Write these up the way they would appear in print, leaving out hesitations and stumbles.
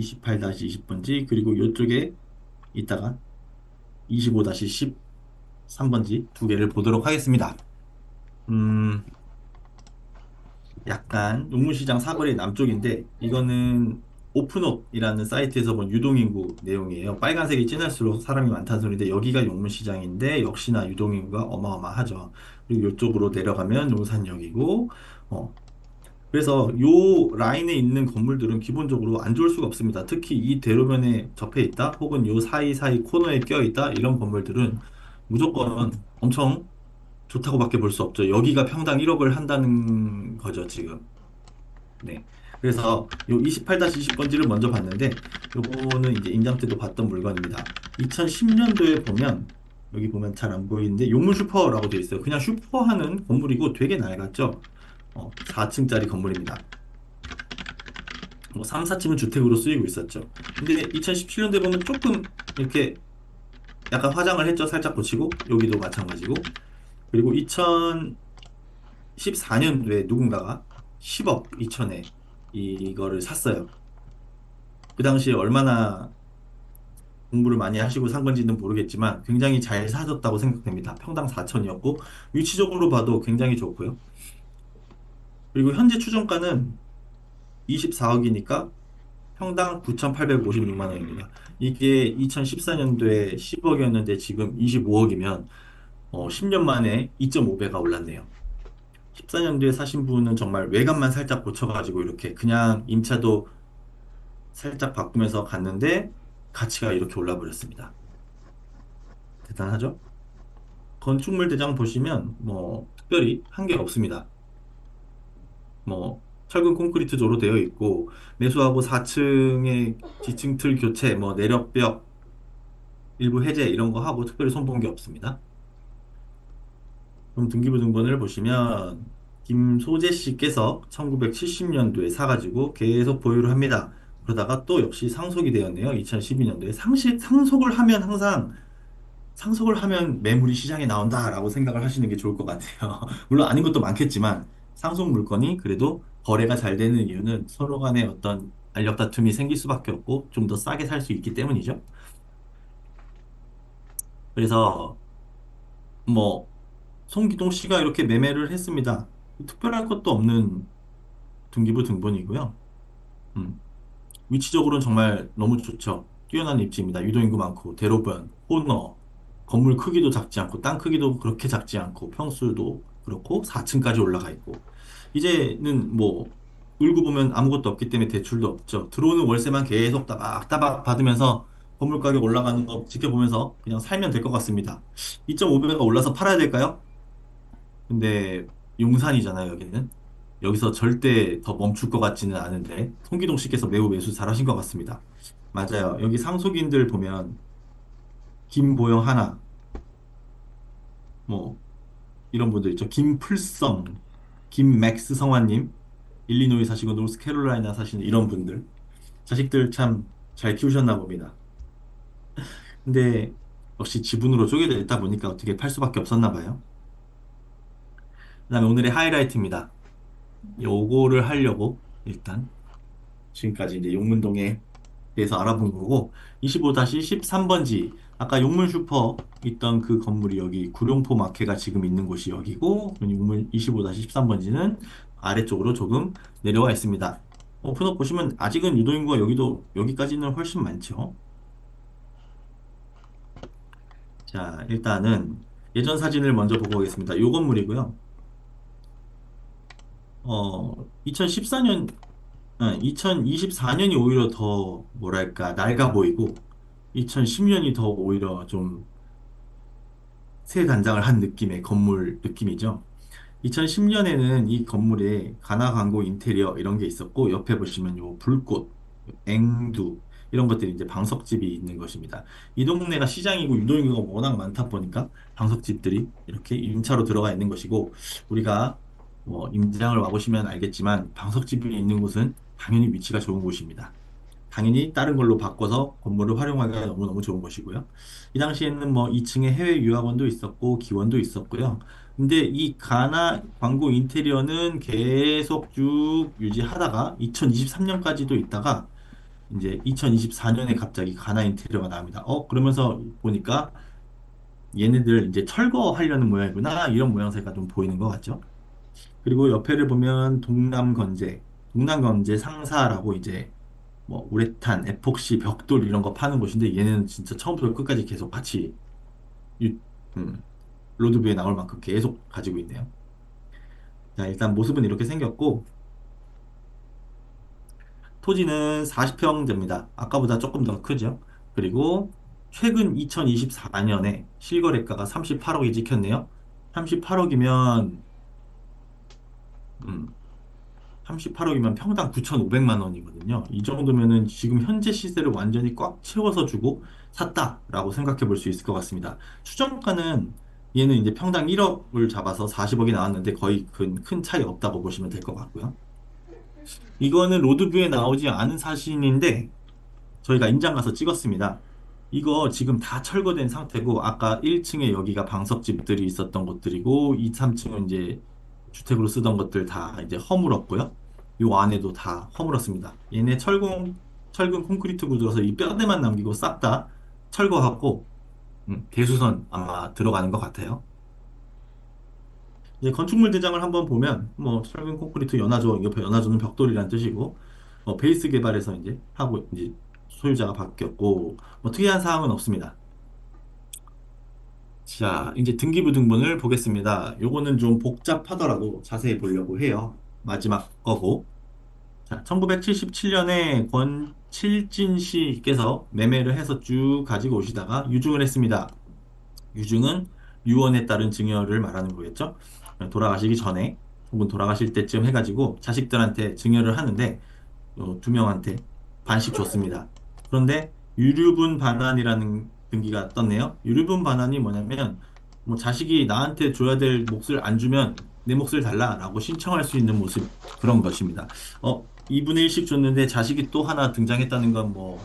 28-20번지, 그리고 이쪽에 이따가 25-13번지 두 개를 보도록 하겠습니다. 음, 약간 농문시장 사거리 남쪽인데, 이거는 오픈업이라는 사이트에서 본 유동인구 내용이에요. 빨간색이 진할수록 사람이 많다는 소리인데, 여기가 용문시장인데, 역시나 유동인구가 어마어마하죠. 그리고 이쪽으로 내려가면 용산역이고, 어, 그래서 요 라인에 있는 건물들은 기본적으로 안 좋을 수가 없습니다. 특히 이 대로변에 접해 있다, 혹은 요 사이사이 코너에 껴 있다, 이런 건물들은 무조건 엄청 좋다고밖에 볼 수 없죠. 여기가 평당 1억을 한다는 거죠, 지금. 네. 그래서 요 28-20번지를 먼저 봤는데, 요거는 이제 임장 때도 봤던 물건입니다. 2010년도에 보면, 여기 보면 잘 안 보이는데, 용문 슈퍼라고 되어 있어요. 그냥 슈퍼하는 건물이고 되게 낡았죠. 4층짜리 건물입니다. 뭐 3, 4층은 주택으로 쓰이고 있었죠. 근데 2017년도에 보면 조금 이렇게 약간 화장을 했죠. 살짝 고치고, 여기도 마찬가지고. 그리고 2014년도에 누군가가 10억 2천에 이거를 샀어요. 그 당시에 얼마나 공부를 많이 하시고 산 건지는 모르겠지만 굉장히 잘 사줬다고 생각됩니다. 평당 4천이었고 위치적으로 봐도 굉장히 좋고요. 그리고 현재 추정가는 24억이니까 평당 9,856만 원입니다. 이게 2014년도에 10억이었는데 지금 25억이면 10년 만에 2.5배가 올랐네요. 14년도에 사신 분은 정말 외관만 살짝 고쳐가지고 이렇게 그냥 임차도 살짝 바꾸면서 갔는데 가치가 이렇게 올라버렸습니다. 대단하죠? 건축물 대장 보시면 뭐 특별히 한 게 없습니다. 뭐 철근 콘크리트조로 되어 있고 매수하고 4층의 지층 틀 교체, 뭐 내력벽 일부 해제 이런 거 하고 특별히 손본 게 없습니다. 그럼 등기부 등본을 보시면 김소재 씨께서 1970년도에 사가지고 계속 보유를 합니다. 그러다가 또 역시 상속이 되었네요. 2012년도에 상속을 하면 항상 상속을 하면 매물이 시장에 나온다라고 생각을 하시는 게 좋을 것 같아요. 물론 아닌 것도 많겠지만 상속 물건이 그래도 거래가 잘 되는 이유는 서로 간에 어떤 알력 다툼이 생길 수밖에 없고 좀 더 싸게 살 수 있기 때문이죠. 그래서 뭐 송기동 씨가 이렇게 매매를 했습니다. 특별할 것도 없는 등기부 등본이고요. 음, 위치적으로는 정말 너무 좋죠. 뛰어난 입지입니다. 유도인구 많고, 대로변, 코너, 건물 크기도 작지 않고, 땅 크기도 그렇게 작지 않고, 평수도 그렇고, 4층까지 올라가 있고. 이제는 뭐, 울고 보면 아무것도 없기 때문에 대출도 없죠. 들어오는 월세만 계속 따박따박 받으면서 건물 가격 올라가는 거 지켜보면서 그냥 살면 될 것 같습니다. 2.5배가 올라서 팔아야 될까요? 근데 용산이잖아요, 여기는. 여기서 절대 더 멈출 것 같지는 않은데, 송기동 씨께서 매우 매수 잘하신 것 같습니다. 맞아요. 여기 상속인들 보면, 김보영 하나, 뭐, 이런 분들 있죠. 김풀성, 김맥스 성환님, 일리노이 사시고 노스캐롤라이나 사시는 이런 분들. 자식들 참 잘 키우셨나 봅니다. 근데 역시 지분으로 쪼개져 있다 보니까 어떻게 팔 수밖에 없었나 봐요. 그다음에 오늘의 하이라이트입니다. 요거를 하려고 일단 지금까지 이제 용문동에 대해서 알아본 거고 25-13번지 아까 용문 슈퍼 있던 그 건물이 여기 구룡포 마켓가 지금 있는 곳이 여기고 용문 25-13번지는 아래쪽으로 조금 내려와 있습니다. 오픈업 보시면 아직은 유도인구가 여기도 여기까지는 훨씬 많죠. 자, 일단은 예전 사진을 먼저 보고 오겠습니다. 요 건물이고요. 2014년 2024년이 오히려 더, 뭐랄까, 낡아 보이고, 2010년이 더 오히려 좀 새 단장을 한 느낌의 건물 느낌이죠. 2010년에는 이 건물에 가나 광고 인테리어 이런 게 있었고, 옆에 보시면 요 불꽃, 앵두, 이런 것들이 이제 방석집이 있는 것입니다. 이 동네가 시장이고 유동인구가 워낙 많다 보니까 방석집들이 이렇게 임차로 들어가 있는 것이고, 우리가 뭐 임장을 와보시면 알겠지만, 방석집이 있는 곳은 당연히 위치가 좋은 곳입니다. 당연히 다른 걸로 바꿔서 건물을 활용하기가 너무너무 좋은 것이고요. 이 당시에는 뭐 2층에 해외 유학원도 있었고 기원도 있었고요. 근데 이 가나 광고 인테리어는 계속 쭉 유지하다가 2023년까지도 있다가 이제 2024년에 갑자기 가나 인테리어가 나옵니다. 그러면서 보니까 얘네들 이제 철거하려는 모양이구나. 이런 모양새가 좀 보이는 것 같죠? 그리고 옆에를 보면 동남건재 상사라고 이제 뭐 우레탄, 에폭시, 벽돌 이런 거 파는 곳인데 얘네는 진짜 처음부터 끝까지 계속 같이 유, 음, 로드뷰에 나올 만큼 계속 가지고 있네요. 자, 일단 모습은 이렇게 생겼고 토지는 40평대입니다. 아까보다 조금 더 크죠? 그리고 최근 2024년에 실거래가가 38억이 찍혔네요. 38억이면 38억이면 평당 9,500만 원이거든요. 이 정도면은 지금 현재 시세를 완전히 꽉 채워서 주고 샀다라고 생각해 볼 수 있을 것 같습니다. 추정가는 얘는 이제 평당 1억을 잡아서 40억이 나왔는데 거의 큰 차이 없다고 보시면 될 것 같고요. 이거는 로드뷰에 나오지 않은 사진인데 저희가 임장 가서 찍었습니다. 이거 지금 다 철거된 상태고, 아까 1층에 여기가 방석집들이 있었던 곳들이고, 2, 3층은 이제 주택으로 쓰던 것들 다 이제 허물었고요. 요 안에도 다 허물었습니다. 얘네 철근 콘크리트 구조라서 이 뼈대만 남기고 싹 다 철거하고, 대수선 아마 들어가는 것 같아요. 이제 건축물 대장을 한번 보면, 뭐, 철근 콘크리트 연화조, 옆에 연화조는 벽돌이라는 뜻이고, 베이스 개발에서 이제 하고, 이제 소유자가 바뀌었고, 뭐, 특이한 사항은 없습니다. 자, 이제 등기부 등본을 보겠습니다. 요거는 좀 복잡하더라도 자세히 보려고 해요. 마지막 거고. 자, 1977년에 권칠진 씨께서 매매를 해서 쭉 가지고 오시다가 유증을 했습니다. 유증은 유언에 따른 증여를 말하는 거겠죠? 돌아가시기 전에 혹은 돌아가실 때쯤 해가지고 자식들한테 증여를 하는데 두 명한테 반씩 줬습니다. 그런데 유류분 반환이라는 등기가 떴네요. 유류분 반환이 뭐냐면 뭐 자식이 나한테 줘야 될 몫을 안 주면 내 몫을 달라라고 신청할 수 있는 모습 그런 것입니다. 2분의 1씩 줬는데 자식이 또 하나 등장했다는 건 뭐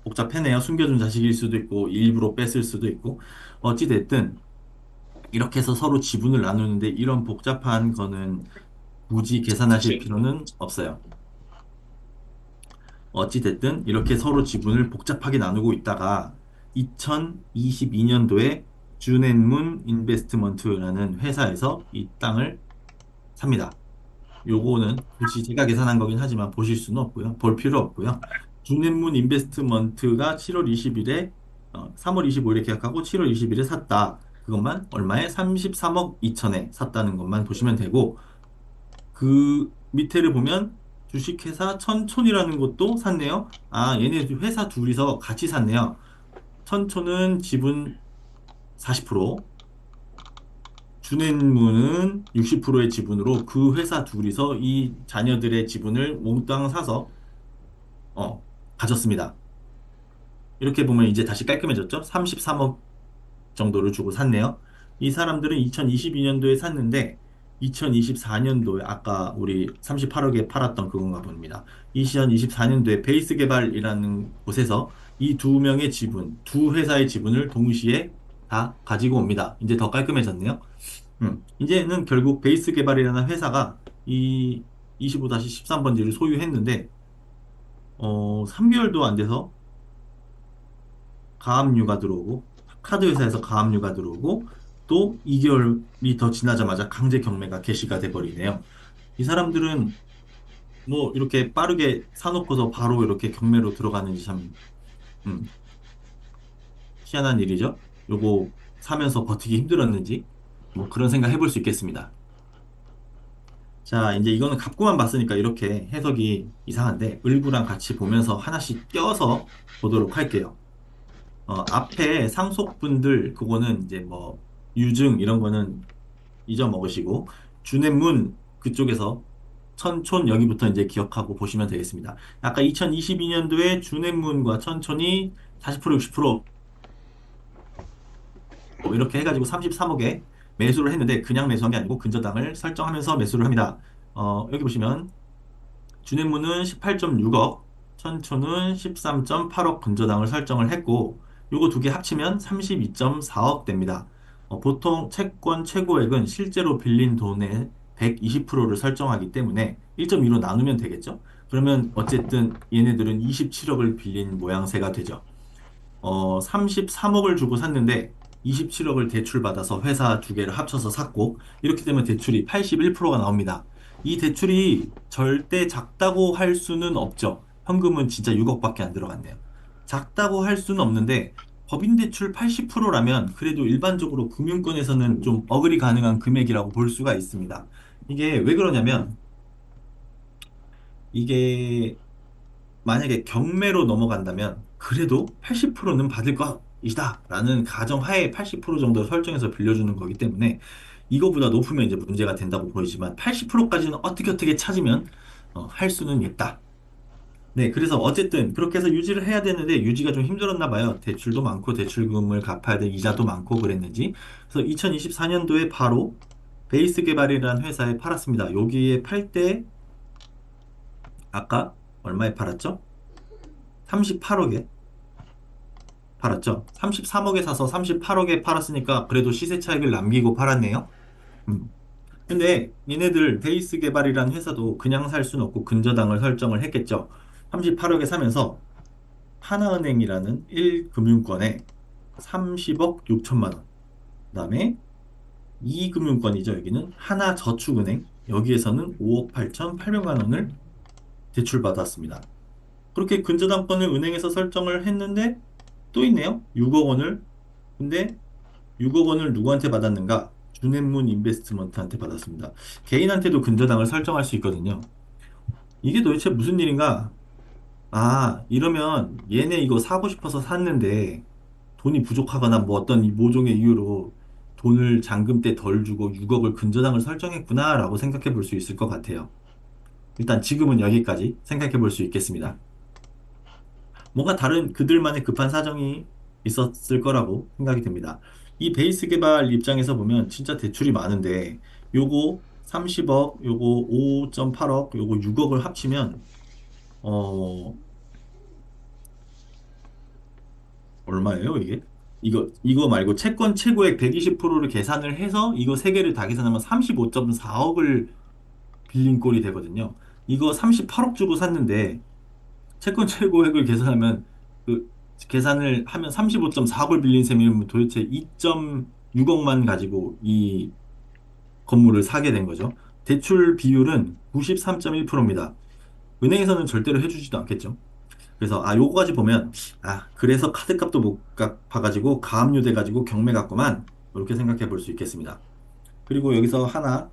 복잡해네요. 숨겨둔 자식일 수도 있고 일부러 뺐을 수도 있고 어찌 됐든 이렇게 해서 서로 지분을 나누는데 이런 복잡한 거는 굳이 계산하실 필요는 없어요. 어찌됐든 이렇게 서로 지분을 복잡하게 나누고 있다가 2022년도에 준앤문 인베스트먼트라는 회사에서 이 땅을 삽니다. 요거는 굳이 제가 계산한 거긴 하지만 보실 수는 없고요. 볼 필요 없고요. 준앤문 인베스트먼트가 7월 20일에 3월 25일에 계약하고 7월 20일에 샀다. 그것만 얼마에? 33억 2천에 샀다는 것만 보시면 되고 그 밑에를 보면 주식회사 천촌이라는 것도 샀네요. 아, 얘네 회사 둘이서 같이 샀네요. 천촌은 지분 40%, 준앤문은 60%의 지분으로 그 회사 둘이서 이 자녀들의 지분을 몽땅 사서 가졌습니다. 이렇게 보면 이제 다시 깔끔해졌죠? 33억 정도를 주고 샀네요. 이 사람들은 2022년도에 샀는데 2024년도에 아까 우리 38억에 팔았던 그건가 봅니다. 2024년도에 베이스 개발이라는 곳에서 이 두 명의 지분, 두 회사의 지분을 동시에 다 가지고 옵니다. 이제 더 깔끔해졌네요. 이제는 결국 베이스 개발이라는 회사가 이 25-13번지를 소유했는데 3개월도 안 돼서 가압류가 들어오고 카드 회사에서 가압류가 들어오고 또 2개월이 더 지나자마자 강제 경매가 개시가 돼버리네요. 이 사람들은 뭐 이렇게 빠르게 사놓고서 바로 이렇게 경매로 들어가는지 참 음, 희한한 일이죠. 요거 사면서 버티기 힘들었는지 뭐 그런 생각 해볼 수 있겠습니다. 자, 이제 이거는 갑구만 봤으니까 이렇게 해석이 이상한데 을구랑 같이 보면서 하나씩 껴서 보도록 할게요. 앞에 상속분들, 그거는 이제 뭐, 유증, 이런 거는 잊어먹으시고, 준앤문, 그쪽에서 천촌, 여기부터 이제 기억하고 보시면 되겠습니다. 아까 2022년도에 준앤문과 천촌이 40% 60% 이렇게 해가지고 33억에 매수를 했는데, 그냥 매수한 게 아니고 근저당을 설정하면서 매수를 합니다. 여기 보시면, 준행무는 18.6억, 천초는 13.8억 근저당을 설정을 했고, 요거 두 개 합치면 32.4억 됩니다. 보통 채권 최고액은 실제로 빌린 돈의 120%를 설정하기 때문에 1.2로 나누면 되겠죠? 그러면 어쨌든 얘네들은 27억을 빌린 모양새가 되죠. 33억을 주고 샀는데 27억을 대출받아서 회사 두 개를 합쳐서 샀고 이렇게 되면 대출이 81%가 나옵니다. 이 대출이 절대 작다고 할 수는 없죠. 현금은 진짜 6억밖에 안 들어갔네요. 작다고 할 수는 없는데 법인 대출 80%라면 그래도 일반적으로 금융권에서는 좀 어글이 가능한 금액이라고 볼 수가 있습니다. 이게 왜 그러냐면 이게 만약에 경매로 넘어간다면 그래도 80%는 받을 것이다 라는 가정하에 80% 정도 설정해서 빌려주는 거기 때문에 이거보다 높으면 이제 문제가 된다고 보이지만 80%까지는 어떻게 찾으면 할 수는 있다. 네, 그래서 어쨌든 그렇게 해서 유지를 해야 되는데 유지가 좀 힘들었나 봐요. 대출도 많고 대출금을 갚아야 될 이자도 많고 그랬는지. 그래서 2024년도에 바로 베이스 개발이라는 회사에 팔았습니다. 여기에 팔 때 아까 얼마에 팔았죠? 38억에 팔았죠. 33억에 사서 38억에 팔았으니까 그래도 시세 차익을 남기고 팔았네요. 음. 근데 얘네들 베이스 개발이라는 회사도 그냥 살 수는 없고 근저당을 설정을 했겠죠. 38억에 사면서 하나은행이라는 1금융권에 30억 6천만 원. 그다음에 2금융권이죠. 여기는 하나저축은행. 여기에서는 5억 8천 8백만 원을 대출받았습니다. 그렇게 근저당권을 은행에서 설정을 했는데 또 있네요. 6억 원을. 근데 6억 원을 누구한테 받았는가? 준앤문 인베스트먼트한테 받았습니다. 개인한테도 근저당을 설정할 수 있거든요. 이게 도대체 무슨 일인가? 아, 이러면 얘네 이거 사고 싶어서 샀는데 돈이 부족하거나 뭐 어떤 이 모종의 이유로 돈을 잔금 때 덜 주고 6억을 근저당을 설정했구나라고 생각해 볼 수 있을 것 같아요. 일단 지금은 여기까지 생각해 볼 수 있겠습니다. 뭔가 다른 그들만의 급한 사정이 있었을 거라고 생각이 됩니다. 이 베이스 개발 입장에서 보면 진짜 대출이 많은데 요거 30억, 요거 5.8억, 요거 6억을 합치면 어 얼마예요, 이게? 이거 말고 채권 최고액 120%를 계산을 해서 이거 세 개를 다 계산하면 35.4억을 빌린 꼴이 되거든요. 이거 38억 주고 샀는데 채권 최고액을 계산하면 그 계산을 하면 35.4억을 빌린 셈이면 도대체 2.6억만 가지고 이 건물을 사게 된 거죠. 대출 비율은 93.1%입니다. 은행에서는 절대로 해주지도 않겠죠. 그래서 요거까지 보면 그래서 카드값도 못 갚아가지고 가압류 돼가지고 경매 갔구만 이렇게 생각해 볼 수 있겠습니다. 그리고 여기서 하나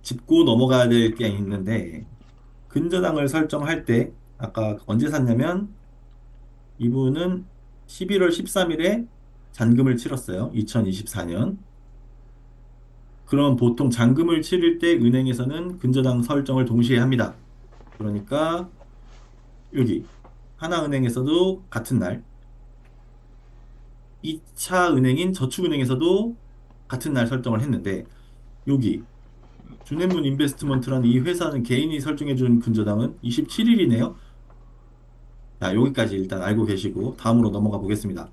짚고 넘어가야 될 게 있는데 근저당을 설정할 때 아까 언제 샀냐면 이분은 11월 13일에 잔금을 치렀어요. 2024년. 그럼 보통 잔금을 치를 때 은행에서는 근저당 설정을 동시에 합니다. 그러니까 여기 하나은행에서도 같은 날, 2차 은행인 저축은행에서도 같은 날 설정을 했는데 여기 준앤문 인베스트먼트라는 이 회사는 개인이 설정해준 근저당은 27일이네요. 자, 여기까지 일단 알고 계시고 다음으로 넘어가 보겠습니다.